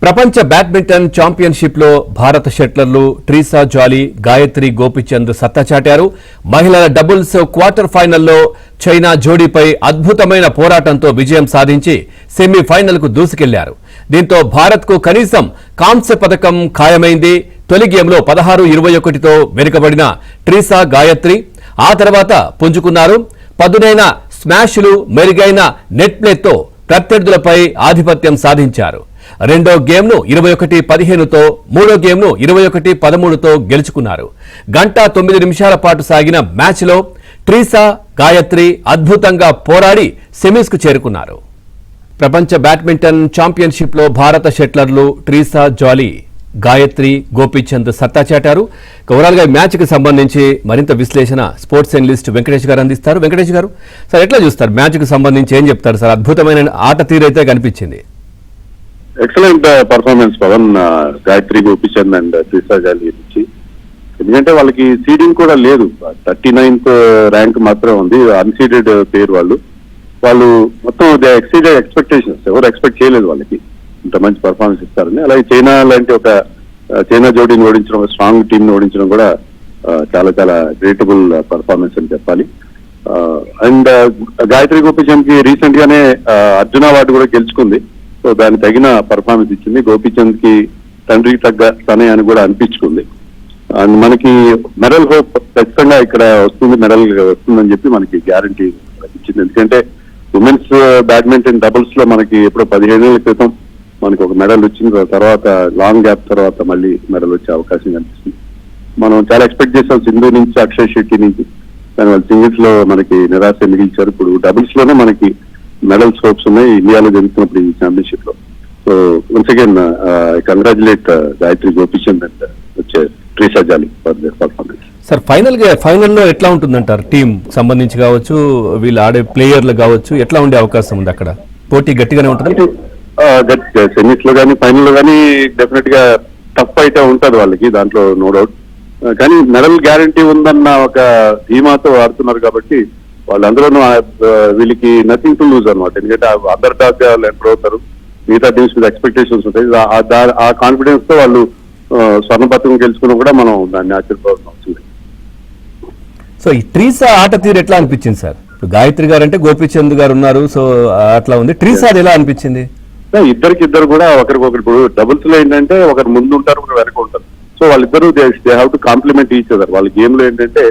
ప్రపంచ badminton championship లో భారత షట్లర్లు ట్రీసా జాలీ, గాయత్రి గోపిచంద్ సత్తా చాటారు. మహిళల డబుల్స్ క్వార్టర్ ఫైనల్లో చైనా జోడీపై అద్భుతమైన పోరాటంతో విజయం సాధించి సెమీఫైనల్ కు దూసుకెళ్లారు. దీంతో భారత్ కు కనీసం కాంస్య పథకం ఖాయమైంది. తొలి గేమ్లో 16-21తో వెనుకబడిన ట్రీసా, గాయత్రి ఆ తర్వాత పుంజుకున్నారు. పదునైన స్మాష్లు, మెరుగైన నెట్ ప్లేతో ప్రత్యర్థులపై ఆధిపత్యం సాధించారు. రెండో గేమ్ను 21-15తో, మూడో గేమ్ను 21-13తో గెలుచుకున్నారు. 1:09 పాటు సాగిన మ్యాచ్లో ట్రీసా, గాయత్రి అద్భుతంగా పోరాడి సెమీస్కు చేరుకున్నారు. ప్రపంచ బ్యాడ్మింటన్ ఛాంపియన్షిప్ లో భారత షట్లర్లు ట్రీసా జాలీ, గాయత్రి గోపిచంద్ సత్తా చాటారు. ఓవరాల్ గా మ్యాచ్ కి సంబంధించి మరింత విశ్లేషణ స్పోర్ట్స్ అనలిస్ట్ వెంకటేష్ గారు అందిస్తారు. వెంకటేష్ గారు, సార్ ఎట్లా చూస్తారు మ్యాచ్ కి సంబంధించి, ఏం చెప్తారు సార్? అద్భుతమైన ఆట తీరైతే కనిపించింది. Excellent performance Pawan, Gayatri Gopichand and Treesa Jolly నుంచి. ఎందుకంటే వాళ్ళకి సీడింగ్ కూడా లేదు, 39th ర్యాంక్ మాత్రం ఉంది. అన్సీడెడ్ పేరు వాళ్ళు మొత్తం ఎక్సీడెడ్ ఎక్స్పెక్టేషన్స్. ఎవరు ఎక్స్పెక్ట్ చేయలేదు వాళ్ళకి ఇంత మంచి పర్ఫార్మెన్స్ ఇస్తారని. అలాగే చైనా లాంటి ఒక చైనా జోడీని ఓడించడం, స్ట్రాంగ్ టీమ్ ని ఓడించడం కూడా చాలా చాలా గ్రేటబుల్ పర్ఫార్మెన్స్ అని చెప్పాలి. అండ్ గాయత్రి గోపిచంద్ కి రీసెంట్ గానే అర్జున అవార్డు కూడా గెలుచుకుంది. సో దానికి తగిన పర్ఫార్మెన్స్ ఇచ్చింది. గోపిచంద్ కి తండ్రికి తగ్గ తనే అని కూడా అనిపించుకుంది. అండ్ మనకి మెడల్ హోప్ ఖచ్చితంగా ఇక్కడ వస్తుంది, మెడల్ వస్తుందని చెప్పి మనకి గ్యారంటీ ఇచ్చింది. ఎందుకంటే ఉమెన్స్ బ్యాడ్మింటన్ డబుల్స్ లో మనకి ఎప్పుడో 15 ఏళ్ల క్రితం మనకి ఒక మెడల్ వచ్చింది. తర్వాత లాంగ్ గ్యాప్ తర్వాత మళ్ళీ మెడల్ వచ్చే అవకాశం కనిపిస్తుంది. మనం చాలా ఎక్స్పెక్ట్ చేసాం సింధు నుంచి, అక్షయ్ శెట్టి నుంచి. కానీ వాళ్ళు సింగిల్స్ లో మనకి నిరాశ మిగిల్చారు. ఇప్పుడు డబుల్స్ లోనే మనకి మెడల్స్ హోప్స్ ఉన్నాయి ఇండియాలో జరుగుతున్నప్పుడు ఈ ఛాంపియన్షిప్ లో. So once again congratulate Gayatri Gopichand and వచ్చే Treesa Jolly for their performance. Sir ఫైనల్లో ఎట్లా ఉంటుందంటారు? టీం సంబంధించి కావచ్చు, వీళ్ళు ఆడే ప్లేయర్లు కావచ్చు, ఎట్లా ఉండే అవకాశం ఉంది? అక్కడ పోటీ గట్టిగానే ఉంటుంది. సెమీస్ లో కానీ ఫైనల్ లో కానీ డెఫినెట్ గా టఫ్ అయితే ఉంటుంది వాళ్ళకి, దాంట్లో నో డౌట్. కానీ మెడల్ గ్యారంటీ ఉందన్న ఒక ధీమాతో ఆడుతున్నారు కాబట్టి వాళ్ళందరూ వీళ్ళకి నథింగ్ టు లూజ్ అనమాట. ఎందుకంటే అదర్ డాగ్ వాళ్ళు ఎంటర్ అవుతారు, మిగతా టీమ్స్ మీద ఎక్స్పెక్టేషన్స్ ఉంటాయి. ఆ కాన్ఫిడెన్స్ తో వాళ్ళు స్వర్ణ పథకం గెలుచుకున్నా కూడా మనం దాన్ని ఆశ్చర్యపోవాల్సిన అవసరం లేదు. సో ఈ ట్రీసా ఆట తీరు ఎట్లా అనిపించింది సార్? ఇప్పుడు గాయత్రి గారు అంటే గోపిచంద్ గారు ఉన్నారు, సో అట్లా ఉంది. ట్రీసా అది ఎలా అనిపించింది? ఇద్దరు కూడా ఒకరికొకరు. ఇప్పుడు డబుల్స్ లో ఏంటంటే ఒకరు ముందు ఉంటారు, ఒకరు వెనక ఉంటారు. సో వాళ్ళిద్దరు they have to complement each other. వాళ్ళ గేమ్ లో ఏంటంటే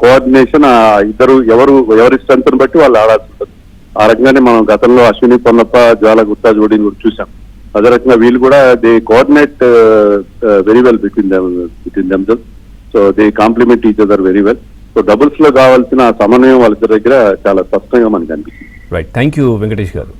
కోఆర్డినేషన్, ఇద్దరు ఎవరి స్ట్రెంత్ బట్టి వాళ్ళు ఆడాల్సి ఉంటుంది. ఆ రకంగానే మనం గతంలో అశ్విని పొన్నప్ప, జ్వాల గుత్తా జోడీని కూడా చూసాం. అదే రకంగా వీళ్ళు కూడా they coordinate very well between themselves. So they complement each other very well. So doubles లో కావాల్సిన సమన్వయం వాళ్ళిద్దరి దగ్గర చాలా స్పష్టంగా మనకు అనిపిస్తుంది. రైట్, థ్యాంక్ యూ వెంకటేష్ గారు.